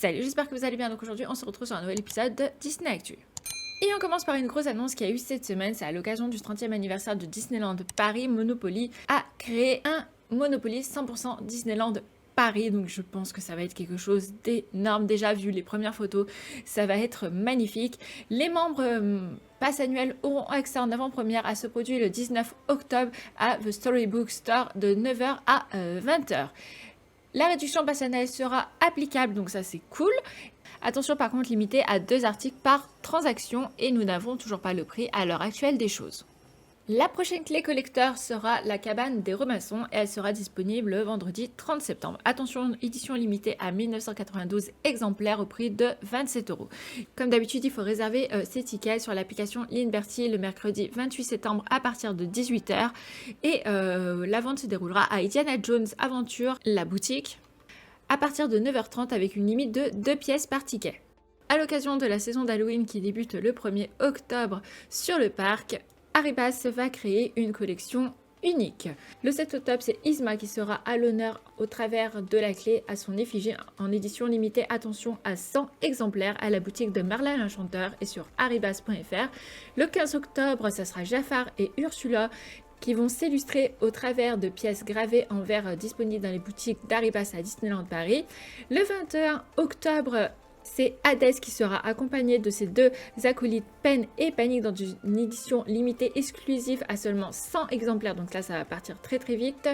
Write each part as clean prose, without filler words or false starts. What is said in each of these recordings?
Salut, j'espère que vous allez bien. Donc aujourd'hui, on se retrouve sur un nouvel épisode de Disney Actu. Et on commence par une grosse annonce qui a eu cette semaine. C'est à l'occasion du 30e anniversaire de Disneyland Paris. Monopoly a créé un Monopoly 100% Disneyland Paris. Donc je pense que ça va être quelque chose d'énorme. Déjà vu les premières photos, ça va être magnifique. Les membres pass annuels auront accès en avant-première à ce produit le 19 octobre à The Storybook Store de 9h à 20h. La réduction pass annuelle sera applicable, donc ça c'est cool. Attention par contre limité à 2 articles par transaction et nous n'avons toujours pas le prix à l'heure actuelle des choses. La prochaine clé collector sera la cabane des Remaçons et elle sera disponible le vendredi 30 septembre. Attention, édition limitée à 1992 exemplaires au prix de 27 €. Comme d'habitude, il faut réserver ses tickets sur l'application Linberty le mercredi 28 septembre à partir de 18h. Et la vente se déroulera à Indiana Jones Aventure, la boutique, à partir de 9h30 avec une limite de 2 pièces par ticket. À l'occasion de la saison d'Halloween qui débute le 1er octobre sur le parc, Arribas va créer une collection unique. Le 7 octobre, c'est Yzma qui sera à l'honneur au travers de la clé à son effigie en édition limitée, attention, à 100 exemplaires à la boutique de Merlin l'Enchanteur et sur arribas.fr. Le 15 octobre, ça sera Jafar et Ursula qui vont s'illustrer au travers de pièces gravées en verre disponibles dans les boutiques d'Arribas à Disneyland Paris. Le 21 octobre, c'est Hades qui sera accompagné de ses 2 acolytes Pen et Panic dans une édition limitée exclusive à seulement 100 exemplaires. Donc là, ça va partir très très vite.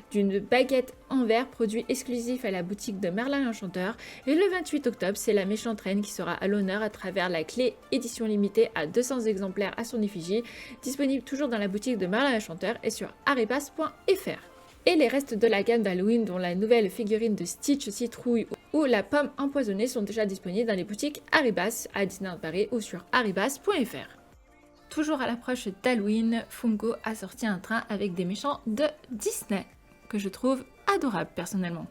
D'une baguette en verre, produit exclusif à la boutique de Merlin l'Enchanteur. Et le 28 octobre, c'est la méchante reine qui sera à l'honneur à travers la clé édition limitée à 200 exemplaires à son effigie. Disponible toujours dans la boutique de Merlin l'Enchanteur et sur arribas.fr. Et les restes de la gamme d'Halloween, dont la nouvelle figurine de Stitch Citrouille ou la pomme empoisonnée, sont déjà disponibles dans les boutiques Arribas à Disneyland Paris ou sur arribas.fr. Toujours à l'approche d'Halloween, Funko a sorti un train avec des méchants de Disney, que je trouve adorable personnellement.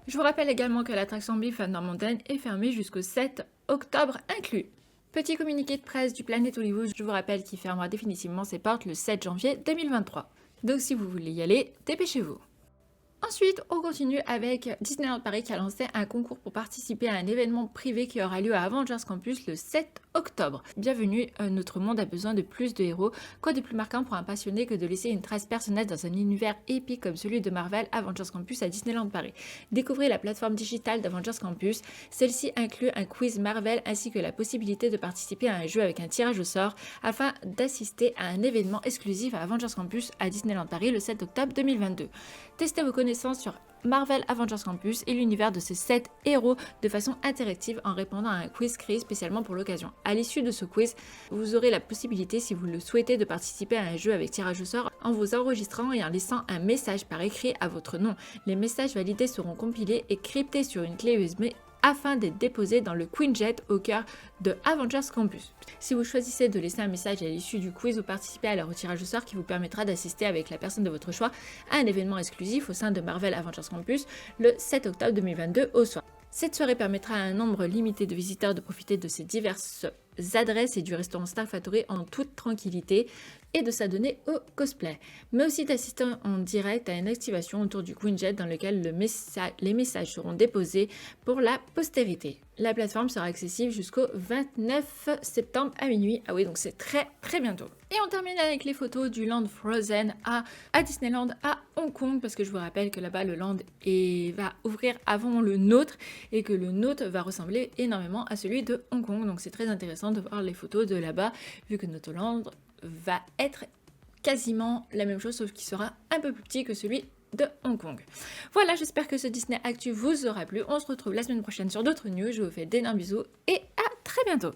Je vous rappelle également que l'attraction Big Thunder Mountain est fermée jusqu'au 7 octobre inclus. Petit communiqué de presse du Planet Hollywood, je vous rappelle qu'il fermera définitivement ses portes le 7 janvier 2023. Donc si vous voulez y aller, dépêchez-vous. Ensuite, on continue avec Disneyland Paris qui a lancé un concours pour participer à un événement privé qui aura lieu à Avengers Campus le 7 octobre. Bienvenue, notre monde a besoin de plus de héros. Quoi de plus marquant pour un passionné que de laisser une trace personnelle dans un univers épique comme celui de Marvel Avengers Campus à Disneyland Paris. Découvrez la plateforme digitale d'Avengers Campus. Celle-ci inclut un quiz Marvel ainsi que la possibilité de participer à un jeu avec un tirage au sort afin d'assister à un événement exclusif à Avengers Campus à Disneyland Paris le 7 octobre 2022. Testez vos connaissances sur Marvel Avengers Campus et l'univers de ces 7 héros de façon interactive en répondant à un quiz créé spécialement pour l'occasion. À l'issue de ce quiz, vous aurez la possibilité, si vous le souhaitez, de participer à un jeu avec tirage au sort en vous enregistrant et en laissant un message par écrit à votre nom. Les messages validés seront compilés et cryptés sur une clé USB afin d'être déposés dans le Quinjet au cœur de Avengers Campus. Si vous choisissez de laisser un message à l'issue du quiz, vous participez à leur tirage au sort qui vous permettra d'assister avec la personne de votre choix à un événement exclusif au sein de Marvel Avengers Campus le 7 octobre 2022 au soir. Cette soirée permettra à un nombre limité de visiteurs de profiter de ces diverses adresses et du restaurant Star Factory en toute tranquillité et de s'adonner au cosplay, mais aussi d'assister en direct à une activation autour du Quinjet dans lequel les messages seront déposés pour la postérité. La plateforme sera accessible jusqu'au 29 septembre à minuit. Ah oui, donc c'est très très bientôt. Et on termine avec les photos du Land Frozen à Disneyland à Hong Kong, parce que je vous rappelle que là-bas le Land va ouvrir avant le nôtre et que le nôtre va ressembler énormément à celui de Hong Kong. Donc c'est très intéressant de voir les photos de là-bas, vu que notre Land va être quasiment la même chose, sauf qu'il sera un peu plus petit que celui de Hong Kong. Voilà, j'espère que ce Disney Actu vous aura plu. On se retrouve la semaine prochaine sur d'autres news. Je vous fais d'énormes bisous et à très bientôt.